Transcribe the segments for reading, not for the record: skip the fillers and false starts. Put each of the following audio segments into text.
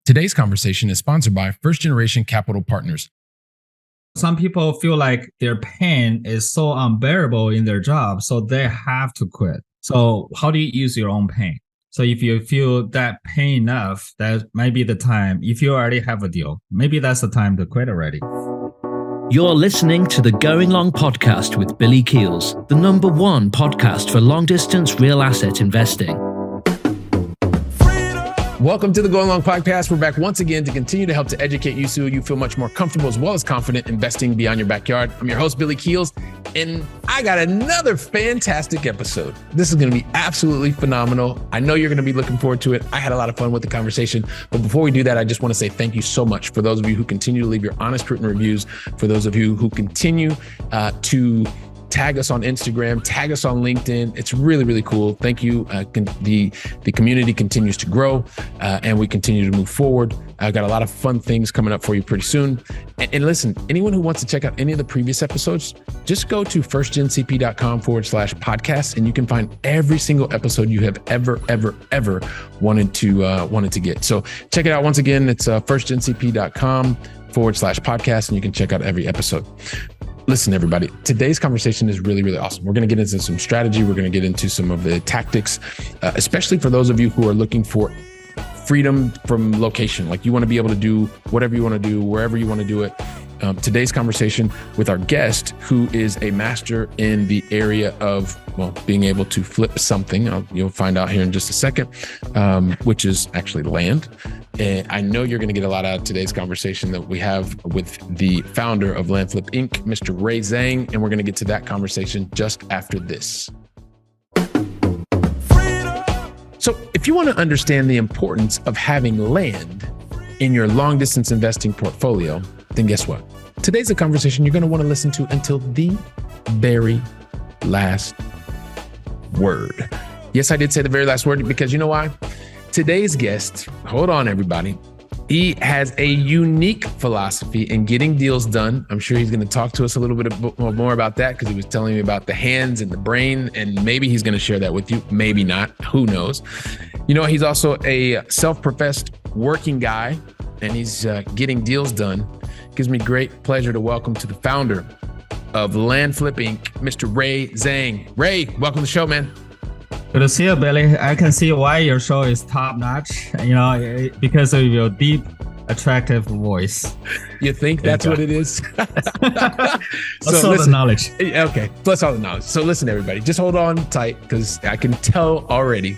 Today's conversation is sponsored by First Generation Capital Partners. Some people feel like their pain is so unbearable in their job, so they have to quit. So how do you use your own pain? So if you feel that pain enough, that might be the time. If you already have a deal, maybe that's the time to quit already. You're listening to the Going Long podcast with Billy Keels, the #1 podcast for long-distance real asset investing. Welcome to the Going Long podcast. We're back once again to continue to help to educate you so you feel much more comfortable as well as confident investing beyond your backyard. I'm your host, Billy Keels, and I got another fantastic episode. This is going to be absolutely phenomenal. I know you're going to be looking forward to it. I had a lot of fun with the conversation. But before we do that, I just want to say thank you so much for those of you who continue to leave your honest written reviews, for those of you who continue to tag us on Instagram, tag us on LinkedIn. It's really, really cool. Thank you. The community continues to grow and we continue to move forward. I've got a lot of fun things coming up for you pretty soon. And listen, anyone who wants to check out any of the previous episodes, just go to firstgencp.com/podcast and you can find every single episode you have ever wanted to get. So check it out once again. It's firstgencp.com/podcast and you can check out every episode. Listen, everybody, today's conversation is really, really awesome. We're going to get into some strategy. We're going to get into some of the tactics, especially for those of you who are looking for freedom from location. Like you want to be able to do whatever you want to do, wherever you want to do it. Today's conversation with our guest, who is a master in the area of, being able to flip something. You'll find out here in just a second, which is actually land. And I know you're going to get a lot out of today's conversation that we have with the founder of Land Flip Inc., Mr. Ray Zhang, and we're going to get to that conversation just after this. So if you want to understand the importance of having land in your long distance investing portfolio, then guess what? Today's a conversation you're going to want to listen to until the very last word. Yes, I did say the very last word because you know why? Today's guest, hold on everybody, he has a unique philosophy in getting deals done. I'm sure he's going to talk to us a little bit more about that because he was telling me about the hands and the brain, and maybe he's going to share that with you. Maybe not. Who knows? You know, he's also a self-professed working guy, and he's getting deals done. Gives me great pleasure to welcome to the founder of Land Flip Inc., Mr. Ray Zhang. Ray, welcome to the show, man. Good to see you, Billy. I can see why your show is top notch, because of your deep, attractive voice. You think that's what it is? Plus all the knowledge. Okay, plus all the knowledge. So listen, everybody, just hold on tight because I can tell already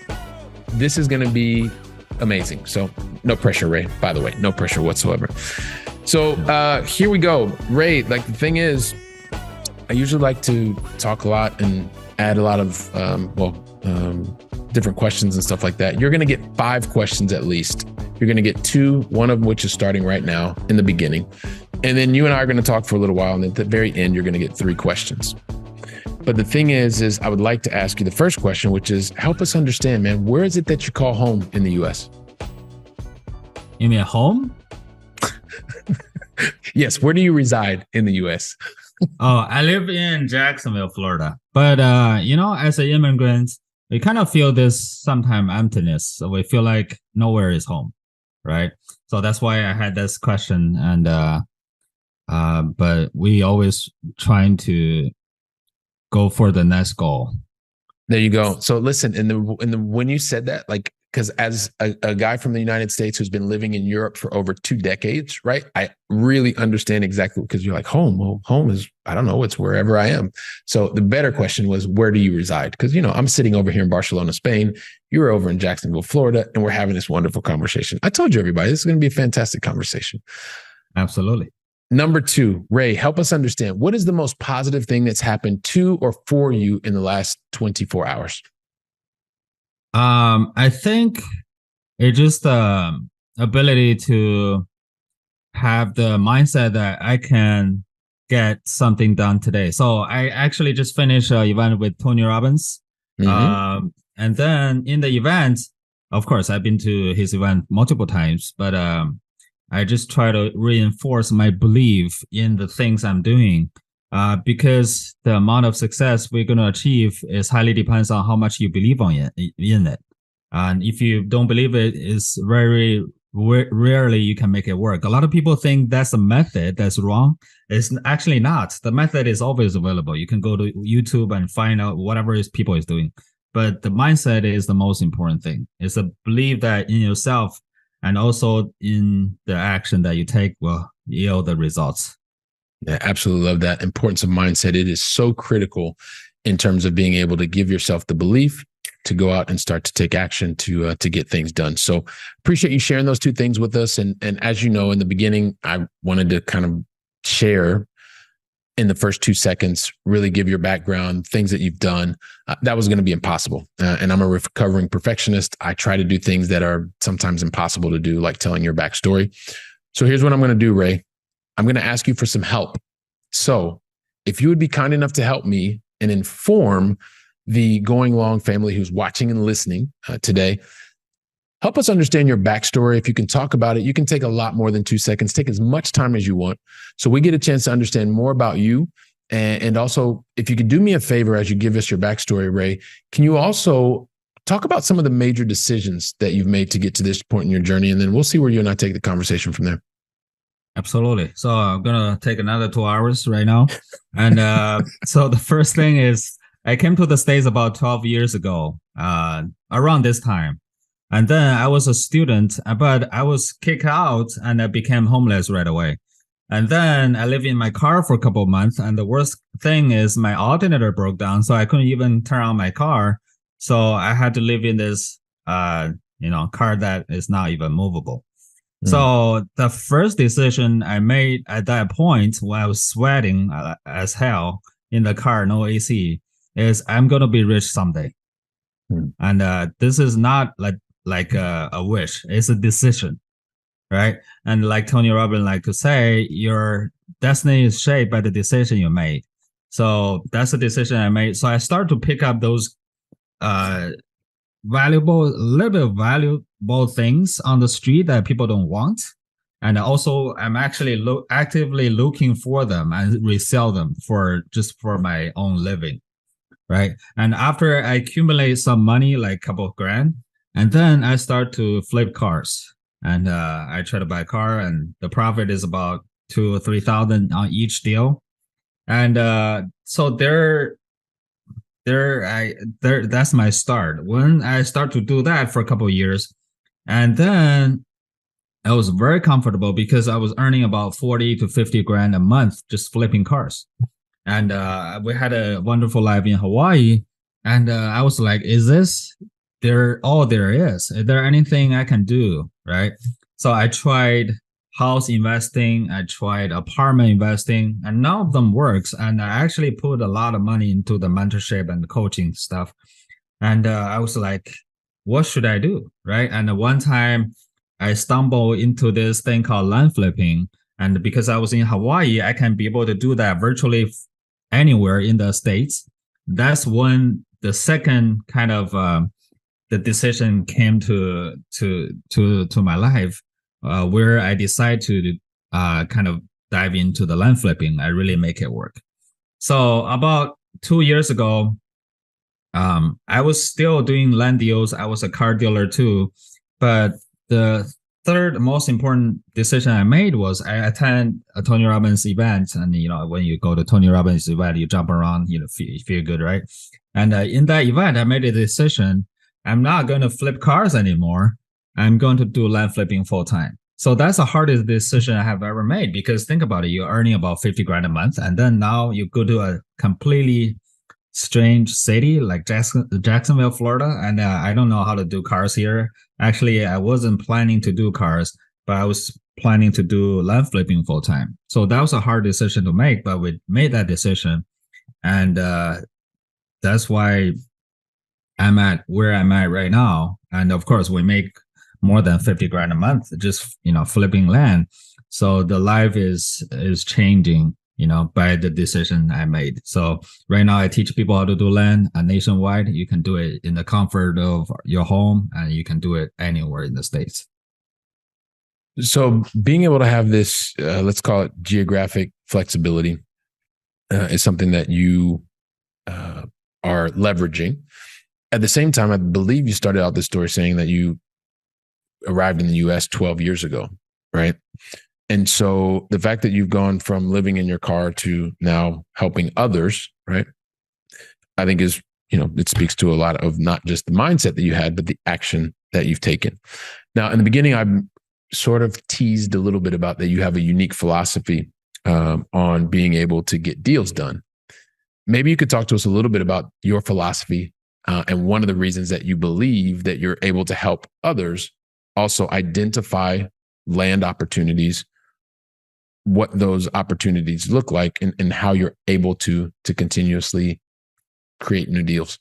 this is going to be amazing. So no pressure, Ray, by the way, no pressure whatsoever. So here we go. Ray, like the thing is, I usually like to talk a lot and add a lot of, different questions and stuff like that. You're going to get 5 questions at least. You're going to get 2, one of which is starting right now in the beginning. And then you and I are going to talk for a little while. And at the very end, you're going to get 3 questions. But the thing is I would like to ask you the first question, which is help us understand, man, where is it that you call home in the U.S.? You mean home? Yes. Where do you reside in the U.S.? I live in Jacksonville, Florida. But, as an immigrant, we kind of feel this sometimes emptiness. So we feel like nowhere is home, right? So that's why I had this question. And but we always trying to go for the next goal. There you go. So listen, when you said that, like, because as a guy from the United States who's been living in Europe for over 2 decades, right? I really understand exactly, because you're like, home. Well, home is, I don't know, it's wherever I am. So the better question was, where do you reside? Because, I'm sitting over here in Barcelona, Spain. You're over in Jacksonville, Florida, and we're having this wonderful conversation. I told you, everybody, this is going to be a fantastic conversation. Absolutely. Number 2, Ray, help us understand, what is the most positive thing that's happened to or for you in the last 24 hours? I think it's just the ability to have the mindset that I can get something done today. So I actually just finished an event with Tony Robbins. Mm-hmm. And then in the event, of course, I've been to his event multiple times, but I just try to reinforce my belief in the things I'm doing. Because the amount of success we're going to achieve is highly depends on how much you believe in it. And if you don't believe it, it's very rarely you can make it work. A lot of people think that's a method that's wrong. It's actually not. The method is always available. You can go to YouTube and find out whatever people is doing. But the mindset is the most important thing. It's a belief that in yourself and also in the action that you take will yield the results. Yeah, absolutely love that importance of mindset. It is so critical in terms of being able to give yourself the belief to go out and start to take action to get things done. So appreciate you sharing those two things with us. And as you know, in the beginning, I wanted to kind of share in the first 2 seconds, really give your background, things that you've done. That was going to be impossible. And I'm a recovering perfectionist. I try to do things that are sometimes impossible to do, like telling your backstory. So here's what I'm going to do, Ray. I'm going to ask you for some help. So if you would be kind enough to help me and inform the Going Long family who's watching and listening today, help us understand your backstory. If you can talk about it, you can take a lot more than 2 seconds. Take as much time as you want. So we get a chance to understand more about you. And also, if you could do me a favor as you give us your backstory, Ray, can you also talk about some of the major decisions that you've made to get to this point in your journey? And then we'll see where you and I take the conversation from there. Absolutely. So I'm going to take another 2 hours right now. And so the first thing is I came to the States about 12 years ago, around this time. And then I was a student, but I was kicked out and I became homeless right away. And then I lived in my car for a couple of months. And the worst thing is my alternator broke down. So I couldn't even turn on my car. So I had to live in this, car that is not even movable. So the first decision I made at that point when I was sweating as hell in the car, no AC, is I'm going to be rich someday. And this is not like a wish. It's a decision, right? And like Tony Robbins like to say, your destiny is shaped by the decision you made. So that's the decision I made. So I started to pick up those valuable things on the street that people don't want. And also I'm actually actively looking for them and resell them for my own living. Right. And after I accumulate some money, like a couple of grand, and then I start to flip cars. And I try to buy a car, and the profit is about $2,000 or $3,000 on each deal. And so that's my start. When I start to do that for a couple of years, and then I was very comfortable because I was earning about 40 to 50 grand a month just flipping cars. And we had a wonderful life in Hawaii. And I was like, is this all there is? Is there anything I can do? Right. So I tried house investing. I tried apartment investing, and none of them works. And I actually put a lot of money into the mentorship and the coaching stuff. And I was like, what should I do? Right. And one time I stumbled into this thing called land flipping. And because I was in Hawaii, I can be able to do that virtually anywhere in the States. That's when the second kind of the decision came to my life, where I decided to kind of dive into the land flipping. I really make it work. So about 2 years ago, I was still doing land deals. I was a car dealer too, but the third most important decision I made was I attend a Tony Robbins event. And, when you go to Tony Robbins event, you jump around, feel good, right? And in that event, I made a decision. I'm not going to flip cars anymore. I'm going to do land flipping full time. So that's the hardest decision I have ever made, because think about it. You're earning about 50 grand a month. And then now you go to a completely strange city like Jacksonville, Florida. And I don't know how to do cars here. Actually, I wasn't planning to do cars, but I was planning to do land flipping full time. So that was a hard decision to make, but we made that decision. And that's why I'm at where I'm at right now. And of course, we make more than 50 grand a month, just, flipping land. So the life is changing, by the decision I made. So right now I teach people how to do land nationwide. You can do it in the comfort of your home, and you can do it anywhere in the States. So being able to have this, let's call it geographic flexibility, is something that you are leveraging. At the same time, I believe you started out this story saying that you arrived in the US 12 years ago, right? And so the fact that you've gone from living in your car to now helping others, right? I think is, it speaks to a lot of not just the mindset that you had, but the action that you've taken. Now, in the beginning, I sort of teased a little bit about that you have a unique philosophy on being able to get deals done. Maybe you could talk to us a little bit about your philosophy and one of the reasons that you believe that you're able to help others also identify land opportunities, what those opportunities look like, and how you're able to continuously create new deals.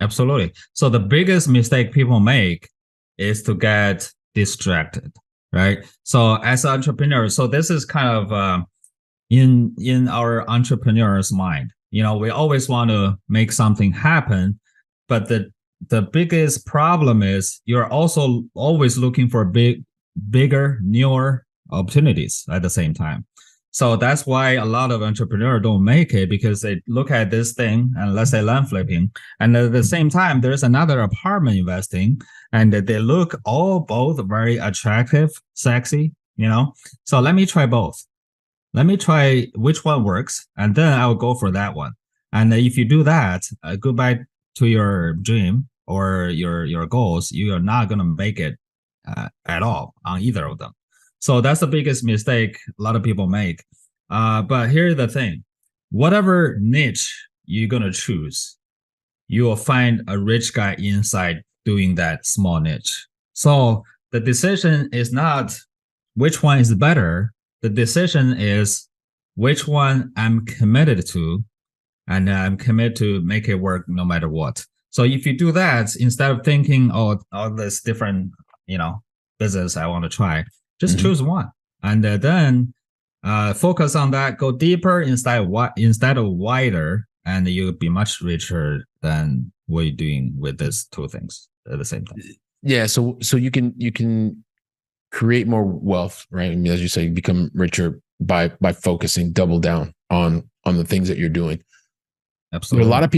Absolutely. So the biggest mistake people make is to get distracted, right? So as entrepreneurs, so this is kind of in our entrepreneur's mind. We always want to make something happen, but the biggest problem is you're also always looking for bigger, newer opportunities at the same time. So that's why a lot of entrepreneurs don't make it, because they look at this thing and let's say land flipping, and at the same time there's another apartment investing, and they look both very attractive, sexy. So let me try both. Let me try which one works, and then I'll go for that one. And if you do that, goodbye to your dream or your goals. You are not going to make it at all on either of them. So that's the biggest mistake a lot of people make. But here's the thing. Whatever niche you're going to choose, you will find a rich guy inside doing that small niche. So the decision is not which one is better. The decision is which one I'm committed to, and I'm committed to make it work no matter what. So if you do that, instead of thinking, all this different, business I want to try, just choose one, and then focus on that. Go deeper instead of wider, and you'll be much richer than what you're doing with these two things at the same time. Yeah. So you can create more wealth, right? I mean, as you say, you become richer by focusing, double down on the things that you're doing. Absolutely. There are a lot of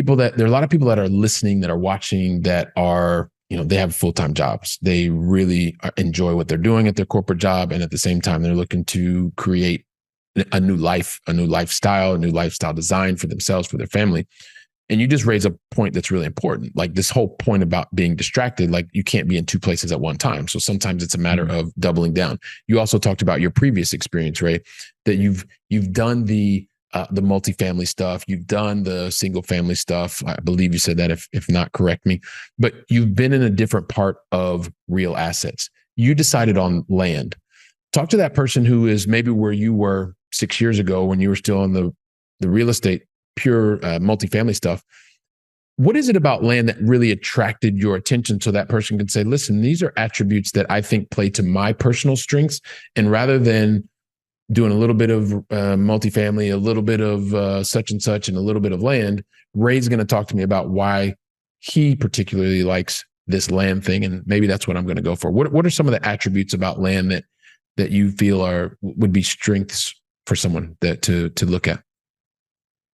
people that are listening, that are watching, that are, they have full-time jobs. They really enjoy what they're doing at their corporate job. And at the same time, they're looking to create a new life, a new lifestyle, a new lifestyle design for themselves, for their family. And you just raise a point that's really important. Like this whole point about being distracted, like you can't be in two places at one time. So sometimes it's a matter of doubling down. You also talked about your previous experience, right? That you've done the multifamily stuff, you've done the single family stuff. I believe you said that, if not, correct me. But you've been in a different part of real assets. You decided on land. Talk to that person who is maybe where you were 6 years ago when you were still in the real estate, pure multifamily stuff. What is it about land that really attracted your attention so that person can say, listen, these are attributes that I think play to my personal strengths, and rather than doing a little bit of multifamily, a little bit of such and such, and a little bit of land, Ray's going to talk to me about why he particularly likes this land thing, and maybe that's what I'm going to go for. What are some of the attributes about land that you feel would be strengths for someone to look at?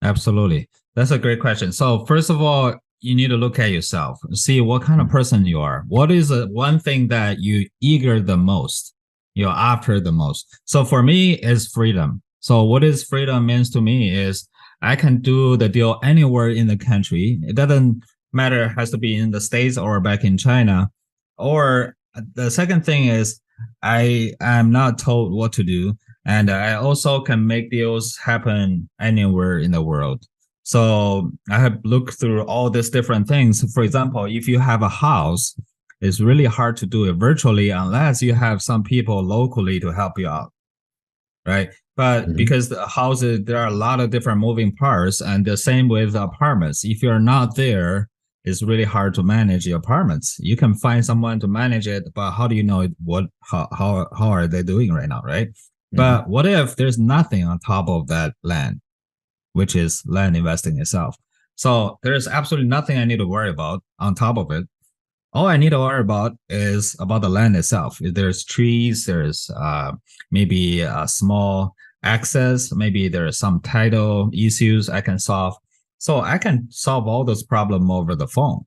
Absolutely. That's a great question. So first of all, you need to look at yourself, see what kind of person you are. What is the one thing that you eager the most, you're after the most? So for me, it's freedom. So what is freedom means to me is I can do the deal anywhere in the country. It doesn't matter, it has to be in the States or back in China. Or the second thing is I am not told what to do. And I also can make deals happen anywhere in the world. So I have looked through all these different things. For example, if you have a house, it's really hard to do it virtually unless you have some people locally to help you out, right? But because the houses, there are a lot of different moving parts, and the same with apartments. If you're not there, it's really hard to manage your apartments. You can find someone to manage it, but how do you know how are they doing right now, right? But what if there's nothing on top of that land, which is land investing itself? So there's absolutely nothing I need to worry about on top of it. All I need to worry about is about the land itself. If there's trees, there's maybe a small access, maybe there are some title issues I can solve. So I can solve all those problems over the phone.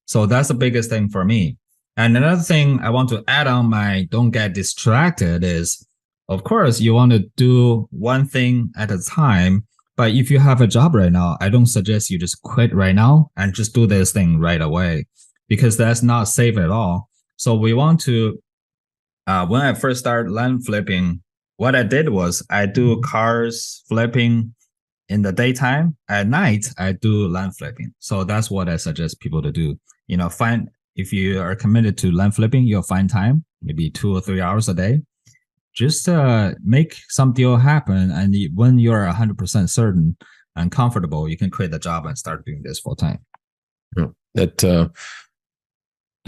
So that's the biggest thing for me. And another thing I want to add on my don't get distracted is, of course, you want to do one thing at a time. But if you have a job right now, I don't suggest you just quit right now and just do this thing right away, because that's not safe at all. So we want to, when I first started land flipping, what I did was I do cars flipping in the daytime. At night, I do land flipping. So that's what I suggest people to do. If you are committed to land flipping, you'll find time, maybe 2 or 3 hours a day. Just make some deal happen. And when you're 100% certain and comfortable, you can quit the job and start doing this full time. So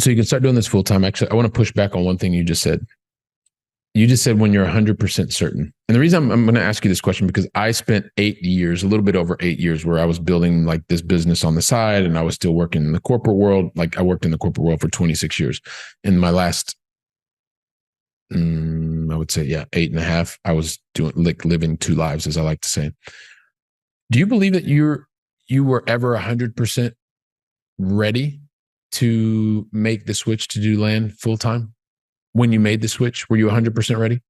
you can start doing this full time. Actually, I want to push back on one thing you just said. You just said when you're 100% certain. And the reason I'm going to ask you this question, because I spent 8 years, a little bit over 8 years, where I was building like this business on the side, and I was still working in the corporate world. Like I worked in the corporate world for 26 years. In my last, I would say, 8.5, I was doing like living two lives, as I like to say. Do you believe that you were ever 100% ready to make the switch to do land full time? When you made the switch, were you 100% ready?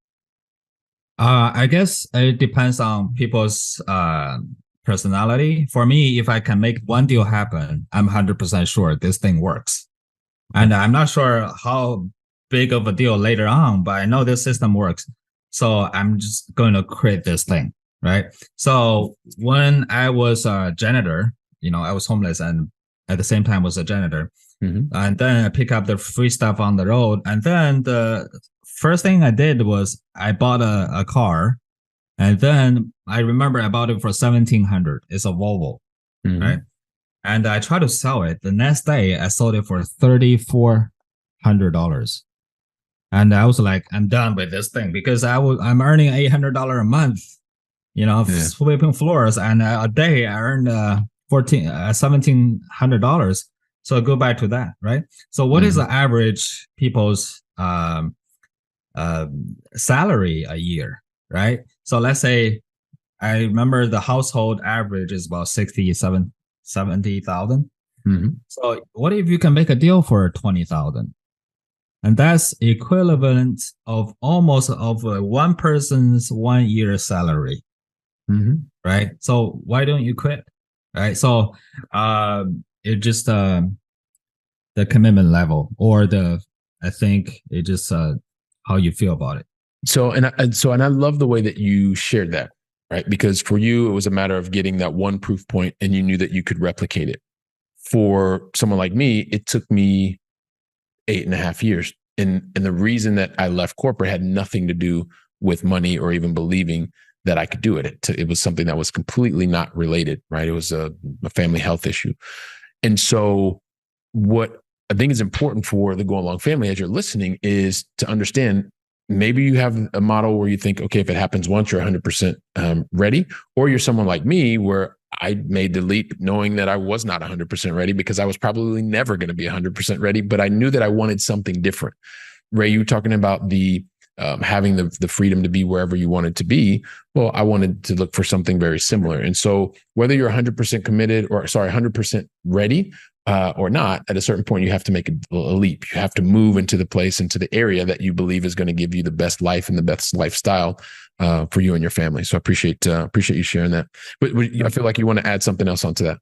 I guess it depends on people's personality. For me, if I can make one deal happen, I'm 100% sure this thing works. And I'm not sure how big of a deal later on, but I know this system works. So I'm just going to create this thing, right? So when I was a janitor, I was homeless and at the same time was a janitor. Mm-hmm. And then I pick up the free stuff on the road. And then the first thing I did was I bought a car. And then I remember I bought it for $1,700. It's a Volvo, right? And I tried to sell it. The next day, I sold it for $3,400. And I was like, I'm done with this thing, because I'm earning $800 a month, sweeping floors. And a day I earned $1,700. So go back to that, right? So what is the average people's salary a year, right? So let's say, I remember the household average is about 70,000. So what if you can make a deal for 20,000? And that's equivalent of almost of one person's 1 year salary, right? So why don't you quit, right? So it just the commitment level, or I think it just how you feel about it. So I love the way that you shared that, right? Because for you, it was a matter of getting that one proof point, and you knew that you could replicate it. For someone like me, it took me 8.5 years. And the reason that I left corporate had nothing to do with money or even believing that I could do it. It was something that was completely not related, right? It was a family health issue. And so what I think is important for the Go Along family as you're listening is to understand, maybe you have a model where you think, okay, if it happens once, you're 100% ready, or you're someone like me where I made the leap knowing that I was not 100% ready, because I was probably never going to be 100% ready, but I knew that I wanted something different. Ray, you were talking about the having the freedom to be wherever you wanted to be. Well, I wanted to look for something very similar. And so whether you're 100% committed, 100% ready or not, at a certain point, you have to make a leap. You have to move into the place, into the area that you believe is going to give you the best life and the best lifestyle for you and your family. So I appreciate you sharing that. But I feel like you want to add something else onto that.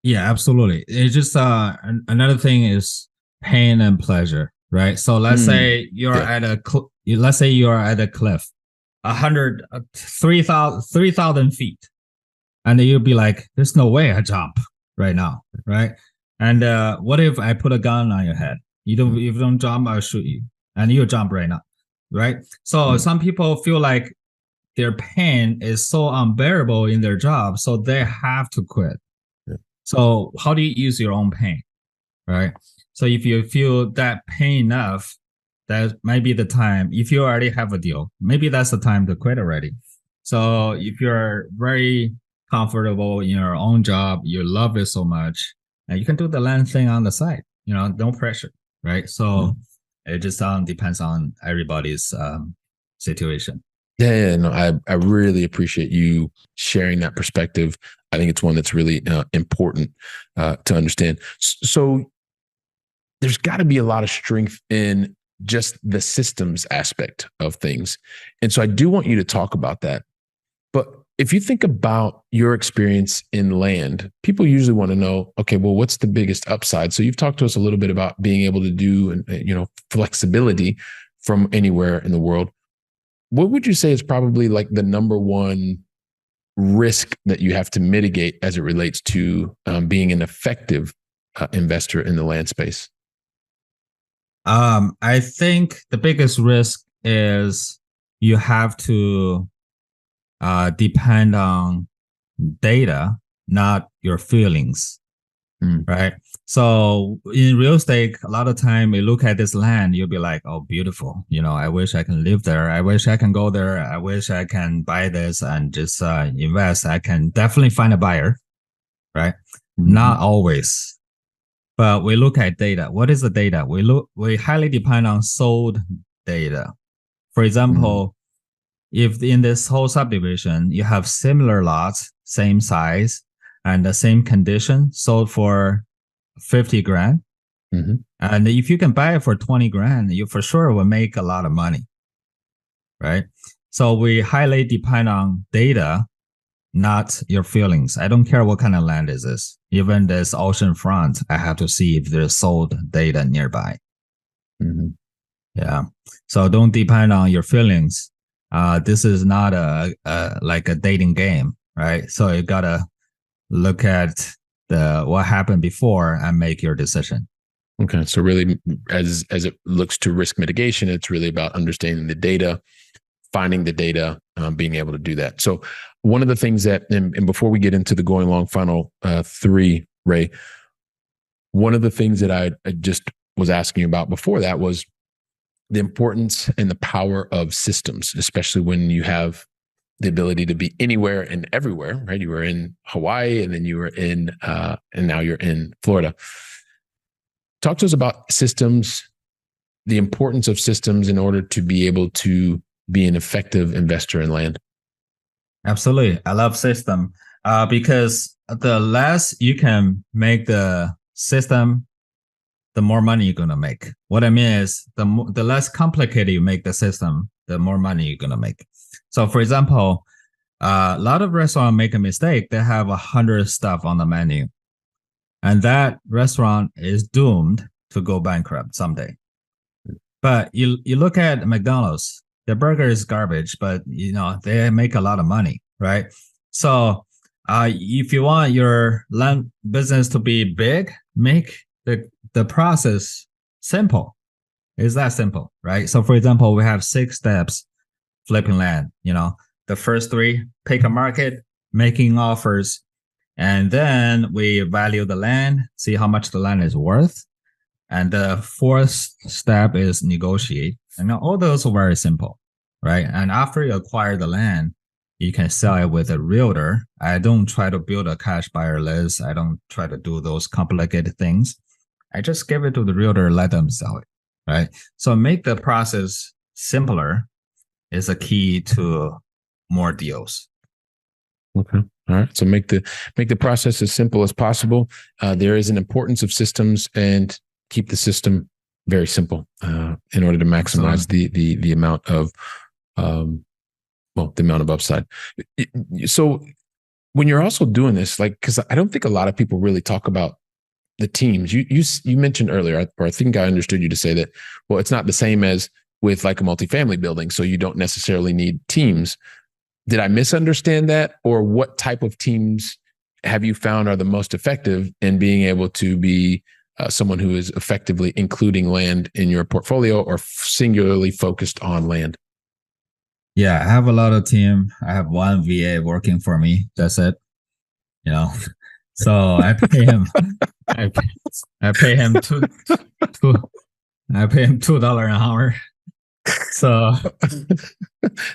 Yeah, absolutely. It's just another thing is pain and pleasure, right? So let's say you're at a cliff, 3,000 feet, and you'll be like, "There's no way I jump right now," right? And what if I put a gun on your head? If you don't jump, I'll shoot you, and you jump right now, right? So some people feel like their pain is so unbearable in their job, so they have to quit. Yeah. So how do you use your own pain, right? So if you feel that pain enough, that might be the time. If you already have a deal, maybe that's the time to quit already. So if you're very comfortable in your own job, you love it so much, and you can do the land thing on the side, no pressure, right? So it just depends on everybody's situation. No, I really appreciate you sharing that perspective. I think it's one that's really important to understand. So there's got to be a lot of strength in just the systems aspect of things. And so I do want you to talk about that. But if you think about your experience in land, people usually want to know, okay, well, what's the biggest upside? So you've talked to us a little bit about being able to do, flexibility from anywhere in the world. What would you say is probably like the number one risk that you have to mitigate as it relates to being an effective investor in the land space? I think the biggest risk is you have to depend on data, not your feelings, right? So in real estate, a lot of time you look at this land, you'll be like, oh, beautiful. I wish I can live there. I wish I can go there. I wish I can buy this and just invest. I can definitely find a buyer, right? Not always. But we look at data. What is the data? We highly depend on sold data. For example, if in this whole subdivision, you have similar lots, same size, and the same condition sold for 50 grand. And if you can buy it for 20 grand, you for sure will make a lot of money, right? So we highly depend on data, not your feelings. I don't care what kind of land is this. Even this ocean front, I have to see if there's sold data nearby. Yeah. So don't depend on your feelings. This is not like a dating game, right? So you gotta look at what happened before and make your decision. Okay. So really, as it looks to risk mitigation, it's really about understanding the data, finding the data, being able to do that. So one of the things that, and before we get into the going long final 3, Ray, one of the things that I just was asking you about before that was the importance and the power of systems, especially when you have the ability to be anywhere and everywhere, right? You were in Hawaii and then you were in, and now you're in Florida. Talk to us about systems, the importance of systems in order to be able to be an effective investor in land. Absolutely. I love system because the less you can make the system, the more money you're going to make. What I mean is the less complicated you make the system, the more money you're going to make. So for example, a lot of restaurants make a mistake. They have 100 stuff on the menu. And that restaurant is doomed to go bankrupt someday. But you look at McDonald's, their burger is garbage, but they make a lot of money, right? So if you want your land business to be big, make the process simple. It's that simple, right? So for example, we have 6 steps flipping land. The first 3, pick a market, making offers, and then we value the land, see how much the land is worth. And the 4th step is negotiate. And all those are very simple, right? And after you acquire the land, you can sell it with a realtor. I don't try to build a cash buyer list. I don't try to do those complicated things. I just give it to the realtor, let them sell it, right? So make the process simpler is a key to more deals. Okay. All right. So make the process as simple as possible. There is an importance of systems, and keep the system very simple in order to maximize the amount of the amount of upside. So when you're also doing this, because I don't think a lot of people really talk about the teams. You mentioned earlier, or I think I understood you to say that, well, it's not the same as with like a multifamily building, so you don't necessarily need teams. Did I misunderstand that? Or what type of teams have you found are the most effective in being able to be someone who is effectively including land in your portfolio or singularly focused on land? Yeah, I have a lot of team. I have one VA working for me. That's it. So I pay him. I pay him $2 an hour. So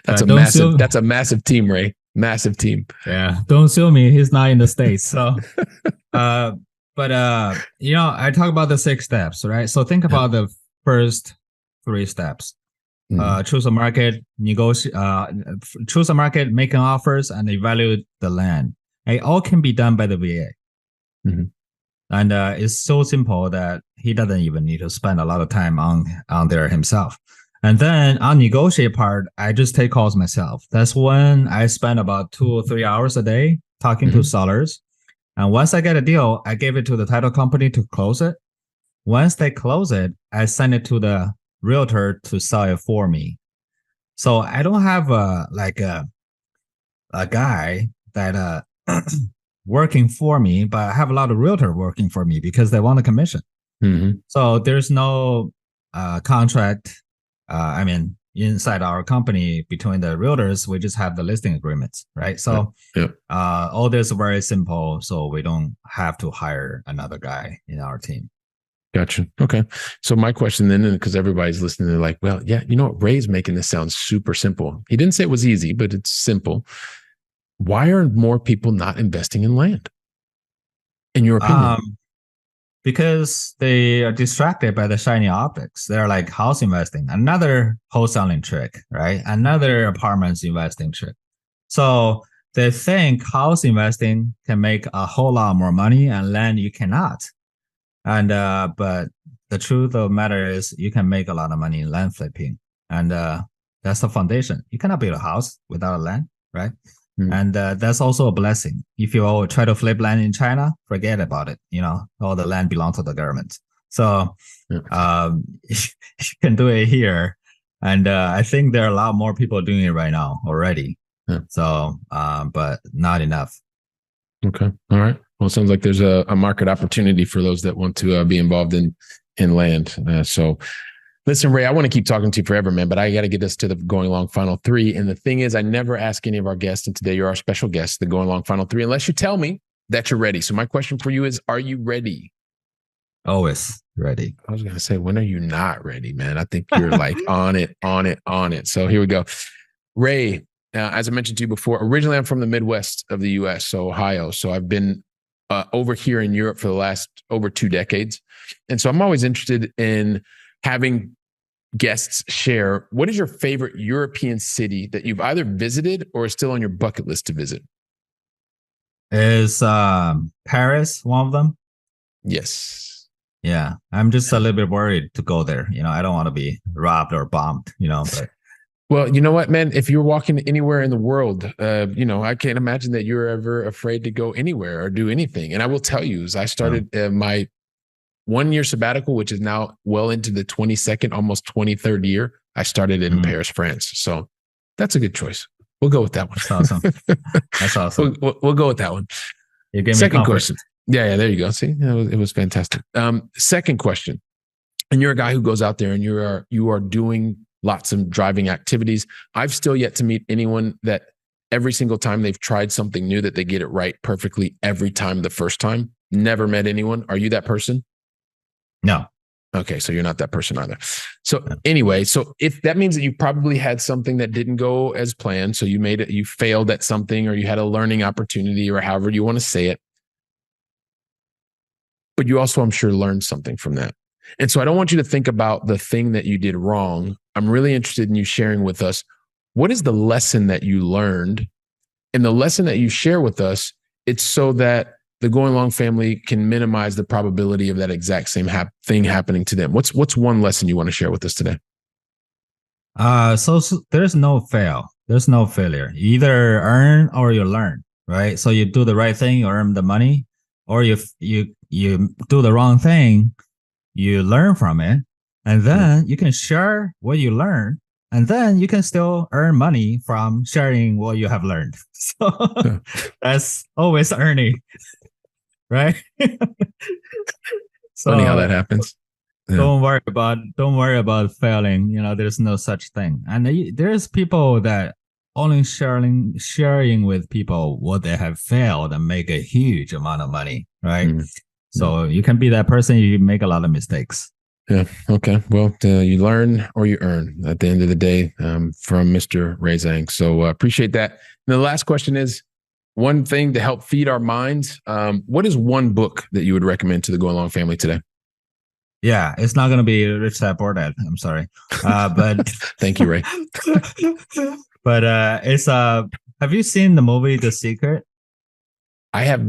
that's a massive team, Ray. Massive team. Yeah, don't sue me. He's not in the States. So, but I talk about the 6 steps, right? So think about the first 3 steps. Choose a market, choose a market, making offers, and evaluate the land. It all can be done by the VA. And it's so simple that he doesn't even need to spend a lot of time on there himself. And then on negotiate part, I just take calls myself. That's when I spend about 2 or 3 hours a day talking to sellers. And once I get a deal, I give it to the title company to close it. Once they close it, I send it to the realtor to sell it for me. So I don't have a guy that working for me, but I have a lot of realtor working for me because they want a commission. Mm-hmm. So there's no contract. Inside our company between the realtors, we just have the listing agreements, right? So all this is very simple. So we don't have to hire another guy in our team. Gotcha. Okay. So my question then, because everybody's listening, they're like, well, yeah, you know what? Ray's making this sound super simple. He didn't say it was easy, but it's simple. Why are more people not investing in land? In your opinion? Because they are distracted by the shiny objects. They're like house investing, another wholesaling trick, right? Another apartments investing trick. So they think house investing can make a whole lot more money and land you cannot. And but the truth of the matter is you can make a lot of money in land flipping. And that's the foundation. You cannot build a house without a land, right? And that's also a blessing. If you all try to flip land in China, forget about it. All the land belongs to the government. So you can do it here. And I think there are a lot more people doing it right now already. Yeah. So, but not enough. Okay. All right. Well, it sounds like there's a market opportunity for those that want to be involved in land. So listen, Ray, I want to keep talking to you forever, man, but I got to get us to the Going Long Final Three. And the thing is, I never ask any of our guests, and today you're our special guest, the Going Long Final Three, unless you tell me that you're ready. So my question for you is, are you ready? Always ready. I was going to say, when are you not ready, man? I think you're like on it. So here we go. Ray, as I mentioned to you before, originally I'm from the Midwest of the U.S., so Ohio. So I've been over here in Europe for the last over 2 decades. And so I'm always interested in having guests share, what is your favorite European city that you've either visited or is still on your bucket list to visit? Is Paris one of them? Yes. Yeah. I'm just a little bit worried to go there. I don't want to be robbed or bombed, but well, you know what, man? If you're walking anywhere in the world, I can't imagine that you're ever afraid to go anywhere or do anything. And I will tell you, as I started my 1-year sabbatical, which is now well into the 22nd, almost 23rd year, I started in Paris, France. So that's a good choice. We'll go with that one. That's awesome. That's awesome. We'll go with that one. You gave me Second question. Yeah, there you go. See, it was fantastic. Second question. And you're a guy who goes out there and you are doing lots of driving activities. I've still yet to meet anyone that every single time they've tried something new that they get it right perfectly every time the first time. Never met anyone. Are you that person? No. Okay, so you're not that person either. So anyway, so if that means that you probably had something that didn't go as planned, so you failed at something, or you had a learning opportunity, or however you want to say it, but you also, I'm sure, learned something from that. And so I don't want you to think about the thing that you did wrong. I'm really interested in you sharing with us, what is the lesson that you learned? And the lesson that you share with us, it's so that the Going Long family can minimize the probability of that exact same thing happening to them. What's one lesson you want to share with us today? So there's no fail. There's no failure. You either earn or you learn, right? So you do the right thing, you earn the money, or you do the wrong thing, you learn from it, and then you can share what you learn, and then you can still earn money from sharing what you have learned. So that's always earning. Right. Funny how that happens. Yeah. Don't worry about failing. There's no such thing. And there's people that only sharing with people what they have failed and make a huge amount of money. Right. So you can be that person. You make a lot of mistakes. Yeah. Okay. Well, you learn or you earn at the end of the day, from Mr. Ray Zhang. So appreciate that. And the last question is, one thing to help feed our minds. What is one book that you would recommend to the Going Long family today? Yeah, it's not going to be Rich Dad Poor Dad. I'm sorry, but thank you, Ray. But it's have you seen the movie The Secret? I have.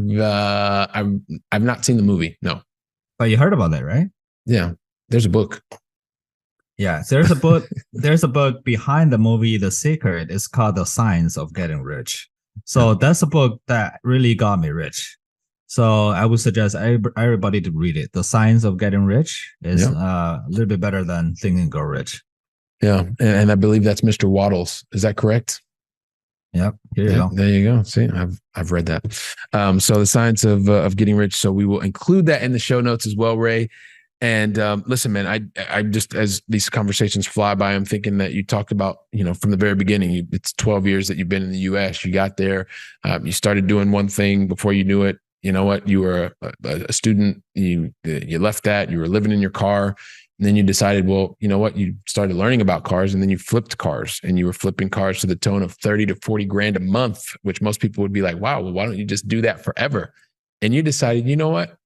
I've not seen the movie. No. But you heard about it, right? Yeah. There's a book. Yeah, there's a book. There's a book behind the movie The Secret. It's called The Science of Getting Rich. So that's a book that really got me rich. So I would suggest everybody to read it. The Science of Getting Rich is a little bit better than Think and Grow Rich. Yeah, and I believe that's Mr. Waddles. Is that correct? Yep. Here you go. There you go. See, I've read that. So The Science of Getting Rich. So we will include that in the show notes as well, Ray. And listen, man, I just, as these conversations fly by, I'm thinking that you talked about, from the very beginning, it's 12 years that you've been in the US. You got there, you started doing one thing before you knew it. You know what? You were a student. You left that. You were living in your car. And then you decided, well, you know what? You started learning about cars, and then you flipped cars, and you were flipping cars to the tone of 30 to 40 grand a month, which most people would be like, wow, well, why don't you just do that forever? And you decided, you know what?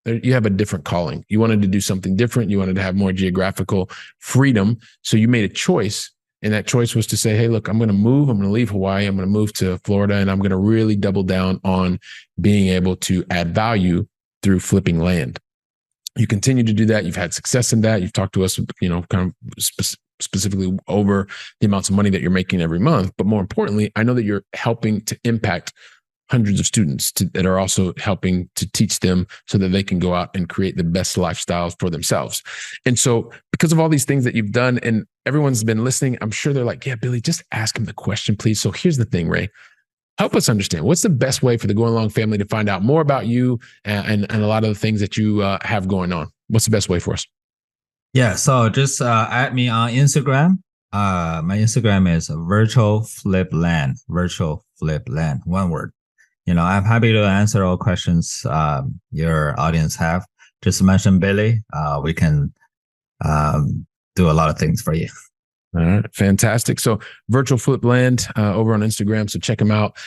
You have a different calling. You wanted to do something different. You wanted to have more geographical freedom. So you made a choice. And that choice was to say, hey, look, I'm going to move. I'm going to leave Hawaii. I'm going to move to Florida. And I'm going to really double down on being able to add value through flipping land. You continue to do that. You've had success in that. You've talked to us, kind of specifically over the amounts of money that you're making every month. But more importantly, I know that you're helping to impact hundreds of students that are also helping to teach them so that they can go out and create the best lifestyles for themselves. And so because of all these things that you've done and everyone's been listening, I'm sure they're like, yeah, Billy, just ask him the question, please. So here's the thing, Ray. Help us understand, what's the best way for the Going Long family to find out more about you and a lot of the things that you have going on? What's the best way for us? Yeah, so just add me on Instagram. My Instagram is virtual flip land, one word. I'm happy to answer all questions your audience have. Just mention Billy. We can do a lot of things for you. All right. Fantastic. So Virtual Flip Land over on Instagram. So check them out.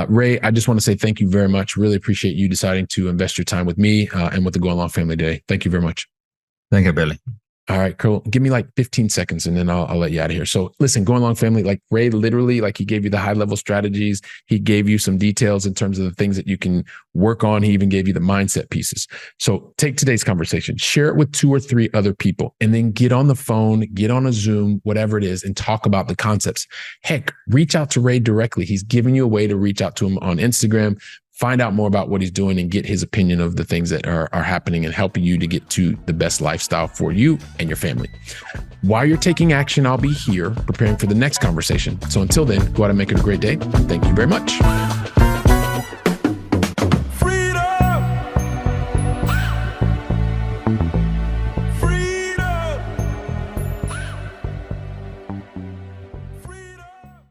Ray, I just want to say thank you very much. Really appreciate you deciding to invest your time with me and with the Going Long family today. Thank you very much. Thank you, Billy. All right, cool. Give me like 15 seconds and then I'll let you out of here. So listen, Going Long family, like Ray, literally, like he gave you the high level strategies. He gave you some details in terms of the things that you can work on. He even gave you the mindset pieces. So take today's conversation, share it with 2 or 3 other people, and then get on the phone, get on a Zoom, whatever it is, and talk about the concepts. Heck, reach out to Ray directly. He's giving you a way to reach out to him on Instagram. Find out more about what he's doing and get his opinion of the things that are happening and helping you to get to the best lifestyle for you and your family. While you're taking action, I'll be here preparing for the next conversation. So until then, go out and make it a great day. Thank you very much.